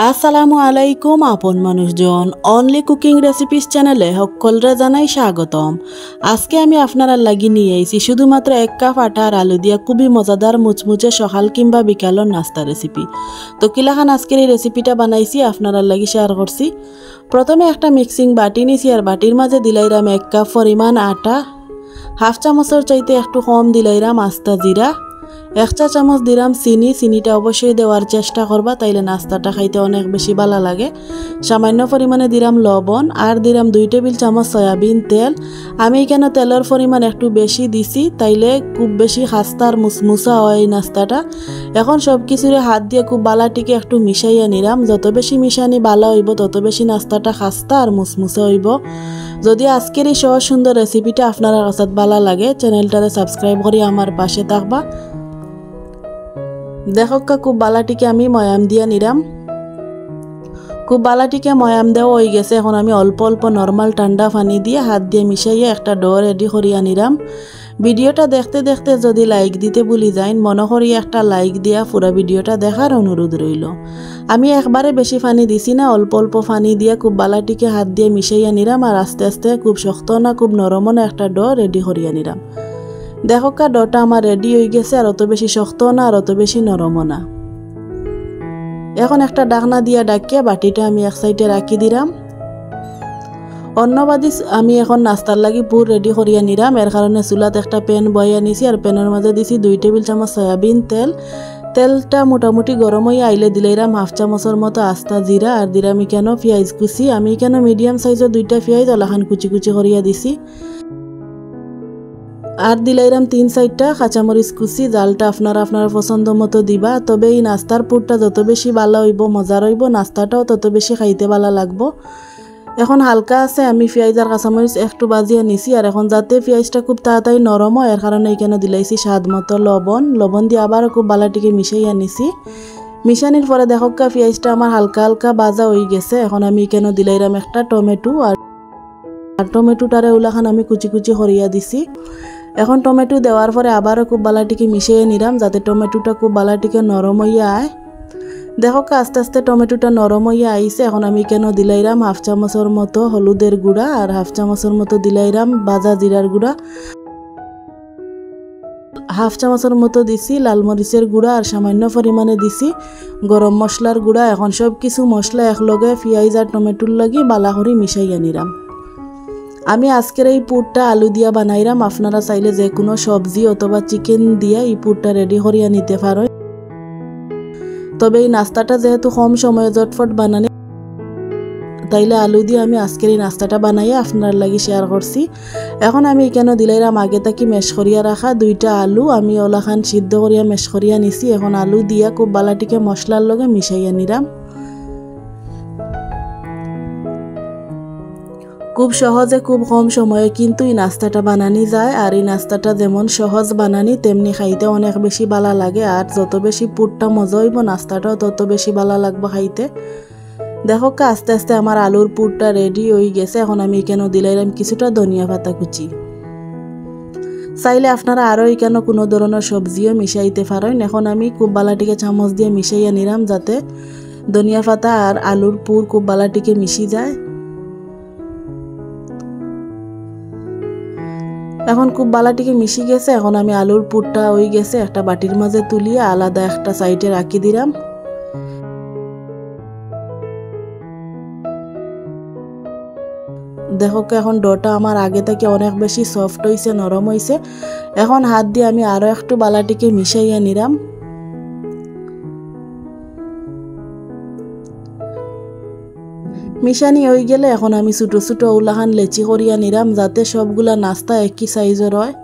আসসালামু আলাইকুম আপন মানুষজন অনলি কুকিং রেসিপিস চ্যানেলে সকলরে জানাই স্বাগতম। আজকে আমি আপনারা লাগি নিয়ে আইছি শুধুমাত্র 1 কাপ আটা আর আলু দিয়া খুবই মজাদার মুচমুচে সকাল কিংবা বিকালের নাস্তা রেসিপি। তো কিলাখান আজকের এই রেসিপিটা বানাইছি আপনারা লাগি শেয়ার করছি। প্রথমে একটা মিক্সিং বাটি নিছি আর বাটির মাঝে দিলাইরাম 1 কাপ পরিমাণ আটা, হাফ চামচের চাইতে একটু কম দিলাইরাম আস্তা জিরা, 1 চা চামচ দিলাম চিনি। চিনিটা অবশ্যই দেওয়ার চেষ্টা করবা, তাইলে নাস্তাটা খাইতে অনেক বেশি ভালো লাগে। সামান্য পরিমাণে দিলাম লবণ আর দিলাম 2 টেবিল চামচ সয়াবিন তেল। আমি এখানে তেলের পরিমাণ একটু বেশি দিছি, তাইলে খুব বেশি খাস্তার মুসমুসা হয় এই নাস্তাটা। এখন সব কিছুরে হাত দিয়ে খুব বালাটিকে একটু মিশাইয়া নিলাম। যত বেশি মিশানি ভালো হইব তত বেশি নাস্তাটা খাস্তা আর মুসমুসা হইব। যদি আজকের এই সহজ সুন্দর রেসিপিটা আপনারা কাছে ভালো লাগে, চ্যানেলটারে সাবস্ক্রাইব করে আমার পাশে থাকবা। দেখো খুব বালাটিকে আমি ময়াম দিয়া নিলাম। খুব বালাটিকে ময়াম দেওয়া হয়ে গেছে। এখন আমি অল্প অল্প নর্মাল ঠান্ডা পানি দিয়ে হাত দিয়ে মিশাইয়া একটা ডো রেডি করিয়া নিলাম। ভিডিওটা দেখতে দেখতে যদি লাইক দিতে ভুলি যাই, মনে করি একটা লাইক দিয়া পুরো ভিডিওটা দেখার অনুরোধ রইল। আমি একবারে বেশি পানি দিছি না, অল্প অল্প পানি দিয়ে খুব বালাটিকে হাত দিয়ে মিশাইয়া নিলাম আর আস্তে আস্তে খুব শক্ত না খুব নরম না একটা ডো রেডি করিয়া নিলাম। দেখো ডোটা আমার রেডি হয়ে গেছে, আর অত বেশি শক্ত না আর অত বেশি নরম না। এখন একটা ঢাকনা দিয়ে ডাকিয়ে বাটিটা আমি এক সাইডে রাখি দিলাম। অন্যবাদী আমি এখন নাস্তার লাগি পুর রেডি করিয়া নিলাম। এর কারণে চুলাত একটা প্যান বইয়া নিছি আর প্যানের মাঝে দিছি 2 টেবিল চামচ সয়াবিন তেল। তেলটা মোটামুটি গরম হয়ে আইলে দিলাইরাম হাফ চামচের মতো আস্তা জিরা আর দিলাম কেন পেঁয়াজ কুচি। আমি কেন মিডিয়াম সাইজের 2টা পেঁয়াজ ওলাখান কুচি কুচি করিয়া দিছি। আর দিলাইরাম 3-4টা কাঁচামরিচ কুচি। জালটা আপনারা আপনার পছন্দ মতো দিবা। তবে এই নাস্তার পুরটা যত বেশি ভালো হইব, মজার হইব, নাস্তাটাও তত বেশি খাইতে ভালো লাগবো। এখন হালকা আছে আমি পেঁয়াজ আর কাঁচামরিচ একটু বাজিয়ে নিছি। আর এখন যাতে পেঁয়াজটা খুব তাড়াতাড়ি নরম হয় এর কারণে এখানে দিলাইছি স্বাদ মতো লবণ দিয়ে আবারও খুব ভালোটিকে মিশাইয়া নিছি। মিশানির পরে দেখো পেঁয়াজটা আমার হালকা হালকা ভাজা হয়ে গেছে। এখন আমি এখানে দিলাইরাম একটা টমেটো আর টমেটোটারে ওলাখান আমি কুচি কুচি করিয়া দিছি। এখন টমেটো দেওয়ার পরে আবারও খুব বালাটিকে মিশিয়ে নিলাম যাতে টমেটোটা খুব বালাটিকে নরম হইয়া আয়। দেখো আস্তে আস্তে টমেটোটা নরম হইয়া আইছে। এখন আমি কেন দিলাইরাম হাফ চামচের মতো হলুদের গুঁড়া আর হাফ চামচের মতো দিলাইরাম ভাজা জিরার গুঁড়া, হাফ চামচের মতো দিছি লাল মরিচের গুঁড়া আর সামান্য পরিমাণে দিছি গরম মশলার গুঁড়া। এখন সব কিছু মশলা একলগে পেঁয়াজ আর টমেটোর লাগি বালা করে মিশাইয়া নিলাম। আমি আজকের এই পুরটা আলু দিয়া বানাইরাম। আপনারা চাইলে যে কোনো সবজি অথবা চিকেন দিয়া এই পুরটা রেডি করিয়া নিতে পারো। তবে এই নাস্তাটা যেহেতু কম সময়ে জটফট বানানি, তাইলে আলু দিয়ে আমি আজকের এই নাস্তাটা বানাইয়া আপনার লাগি শেয়ার করছি। এখন আমি এখানে দিলাইরাম আগে থাকি মেশ করিয়া রাখা 2টা আলু আমি ওলাখান সিদ্ধ করিয়া মেশ করিয়া নিছি। এখন আলু দিয়া খুব বালাটিকে মশলার লগে মিশাইয়া নিলাম। খুব সহজে খুব কম সময়ে কিন্তু এই নাস্তাটা বানানি যায়। আর এই নাস্তাটা যেমন সহজ বানানি তেমনি খাইতে অনেক বেশি ভালো লাগে। আর যত বেশি পুরটা মজা হইব নাস্তাটাও তত বেশি ভালো লাগবে খাইতে। দেখো আস্তে আস্তে আমার আলুর পুরটা রেডি হয়ে গেছে। এখন আমি এখানে দিলাইরাম কিছুটা ধনিয়া পাতা কুচি। চাইলে আপনারা আরও এখানে কোনো ধরনের সবজিও মিশাইতে পারেন। এখন আমি খুব বালাটিকে চামচ দিয়ে মিশাইয়া নিলাম যাতে ধনিয়া পাতা আর আলুর পুর খুব বালাটিকে মিশি যায়। এখন খুব বালাটিকে মিশি গেছে। এখন আমি আলুর পুরটা হয়ে গেছে একটা বাটির মাঝে তুলিয়ে আলাদা একটা সাইডে রাখি দিলাম। দেখো এখন ডোটা আমার আগে থেকে অনেক বেশি সফট হয়েছে, নরম হয়েছে। এখন হাত দিয়ে আমি আরও একটু বালাটিকে মিশাইয়া নিলাম। মিশানি হয়ে গেলে এখন আমি ছোটো ছোটো উলাখান লেচি করিয়া নিলাম যাতে সবগুলা নাস্তা একই সাইজের হয়।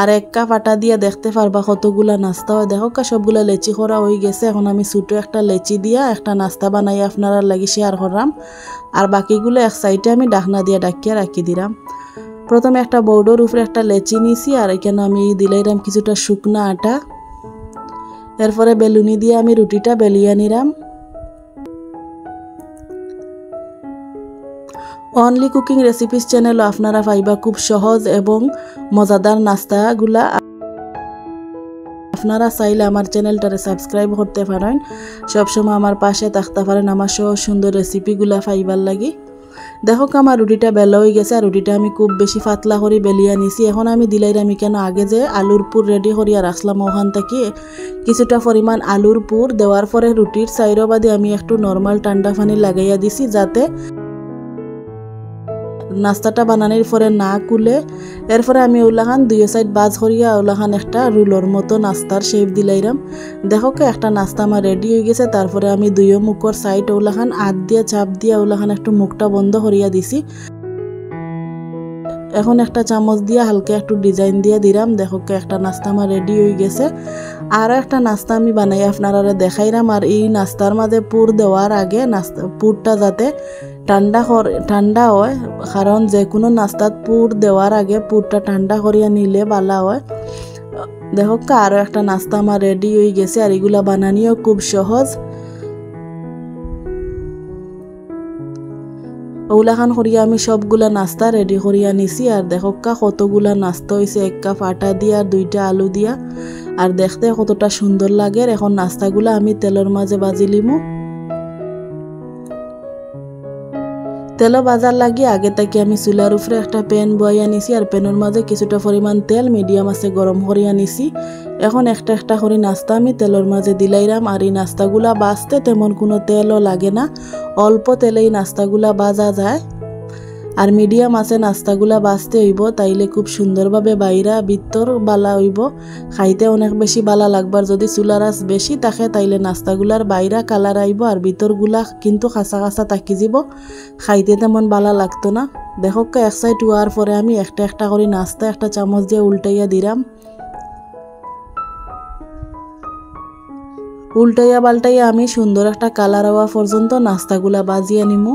আর 1 কাপ আটা দিয়ে দেখতে পারবা কতগুলা নাস্তা হয়। দেখো সবগুলা লেচি করা হয়ে গেছে। এখন আমি ছোটো একটা লেচি দিয়া একটা নাস্তা বানাই আপনারা লাগি শেয়ার করলাম। আর বাকিগুলো এক সাইডে আমি ঢাকনা দিয়ে ডাকিয়ে রাখি দিলাম। প্রথমে একটা বোর্ডের উপরে একটা লেচি নিছি আর এখানে আমি দিলাইরাম কিছুটা শুকনা আটা। এরপরে বেলুনি দিয়ে আমি রুটিটা বেলিয়ে নিলাম। অনলি কুকিং রেসিপিস চ্যানেল আপনারা পাইবা খুব সহজ এবং মজাদার নাস্তাগুলা। আপনারা চাইলে আমার চ্যানেলটারে সাবস্ক্রাইব করতে পারেন, সবসময় আমার পাশে থাকতে পারেন আমার সহ সুন্দর রেসিপিগুলা পাইবার লাগি। দেখো আমার রুটিটা বেলা হয়ে গেছে, আর রুটিটা আমি খুব বেশি পাতলা করে বেলিয়া নিছি। এখন আমি দিলাইরাম কেন আগে যে আলুর পুর রেডি করিয়া রাখলাম ওখান থেকে কিছুটা পরিমাণ আলুর পুর দেওয়ার পরে রুটির সাইডও বাদে আমি একটু নর্মাল ঠান্ডা পানি লাগাইয়া দিছি, যাতে নাস্তাটা বানানোর পরে না কুলে। এরপরে আমি ওলাখান দুই সাইড বাজ করিয়া ওলাখান একটা রুলোর মতো নাস্তার শেপ দিলাইরাম। দেখো একটা নাস্তা আমার রেডি হয়ে গেছে। তারপরে আমি দুইও মুখর সাইড ওলাখান হাত দিয়ে চাপ দিয়া ওলাখান একটু মুখটা বন্ধ করিয়া দিছি। এখন একটা চামচ দিয়ে হালকা একটু ডিজাইন দিয়ে দিলাম। দেখো একটা নাস্তা আমার রেডি হয়ে গেছে। আরও একটা নাস্তা আমি বানাই আপনারা দেখাইলাম। আর এই নাস্তার মাঝে পুর দেওয়ার আগে পুরটা যাতে ঠান্ডা হয়, কারণ যে কোনো নাস্তাত পুর দেওয়ার আগে পুরটা ঠান্ডা করিয়া নিলে ভালো হয়। দেখো আরও একটা নাস্তা আমার রেডি হয়ে গেছে। আর এগুলা বানানিও খুব সহজ। ওগুলাখান করিয়া আমি সবগুলা নাস্তা রেডি করিয়া নিছি। আর দেখো কতগুলা নাস্তা হয়েছে, 1 কাপ আটা দিয়া আর 2টা আলু দিয়া। আর দেখতে কতটা সুন্দর লাগে। এখন নাস্তাগুলা আমি তেলের মাঝে বাজি লিমু। তেল বাজার লাগি আগে থেকে আমি চুলার উপরে একটা প্যান বইয়া নিছি। আর প্যানের মাঝে কিছুটা পরিমাণ তেল মিডিয়াম আছে গরম করিয়া নিছি। এখন একটা একটা করে নাস্তা আমি তেলের মাঝে দিলাইরাম। আর এই নাস্তাগুলা বাজতে তেমন কোনো তেলও লাগে না, অল্প তেলেই নাস্তাগুলা বাজা যায়। আর মিডিয়াম আছে নাস্তাগুলা বাজতে হইব, তাইলে খুব সুন্দরভাবে বাইরা ভিতর বালা হইব, খাইতে অনেক বেশি বালা লাগবার। যদি চুলার আঁচ বেশি থাকে তাইলে নাস্তাগুলার বাইরা কালার আইব, আর ভিতরগুলা কিন্তু খাসা খাসা থাকি যাব, খাইতে তেমন বালা লাগতো না। দেখো এক সাইড হওয়ার পরে আমি একটা একটা করে নাস্তা একটা চামচ দিয়ে উল্টাইয়া দিলাম। উল্টাইয়া পাল্টাইয়া আমি সুন্দর একটা কালার হওয়া পর্যন্ত নাস্তাগুলা বাজিয়ে নিমু।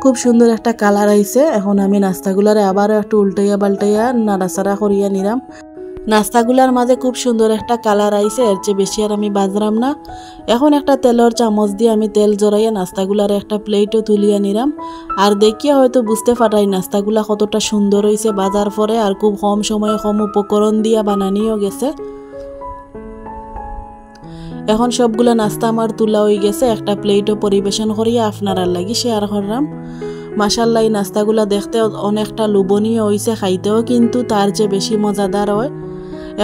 খুব সুন্দর একটা কালার আইছে। এখন আমি নাস্তাগুলারে আবারও একটু উল্টাইয়া পাল্টাইয়া নাড়াচাড়া করিয়া নিলাম। নাস্তাগুলার মাঝে খুব সুন্দর একটা কালার আইছে, এর চেয়ে বেশি আর আমি বাজরাম না। এখন একটা তেলের চামচ দিয়ে আমি তেল জড়াইয়া নাস্তাগুলারে একটা প্লেটও তুলিয়া নিলাম। আর দেখিয়া হয়তো বুঝতে পারাই নাস্তাগুলা কতটা সুন্দর হয়েছে বাজার পরে, আর খুব কম সময়ে কম উপকরণ দিয়া বানানিও গেছে। এখন সবগুলো নাস্তা আমার তোলা হয়ে গেছে। একটা প্লেটও পরিবেশন করিয়া আপনারা লাগি শেয়ার করলাম। মাশাআল্লাহ এই নাস্তাগুলা দেখতে অনেকটা লোভনীয় হয়েছে, খাইতেও কিন্তু তার চেয়ে বেশি মজাদার হয়।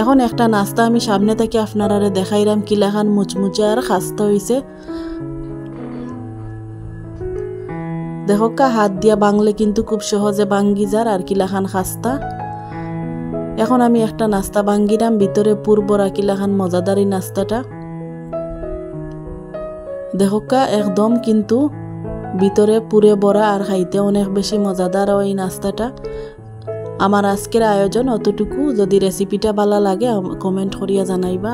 এখন একটা নাস্তা আমি সামনে থেকে আপনারা দেখাইলাম, কিলাখান মুচমুচে আর খাস্তা হয়েছে। দেখো হাত দিয়া বাংলে কিন্তু খুব সহজে বাঙ্গি যার, আর কিলাখান খাস্তা। এখন আমি একটা নাস্তা বাঙ্গিলাম, ভিতরে পুরবরা কিলাখান মজাদারি নাস্তাটা। দেখো একদম কিন্তু ভিতরে পুরে বড়া, আর খাইতে অনেক বেশি মজাদার এই নাস্তাটা। আমার আজকের আয়োজন অতটুকু। যদি রেসিপিটা ভালো লাগে কমেন্ট করিয়া জানাইবা।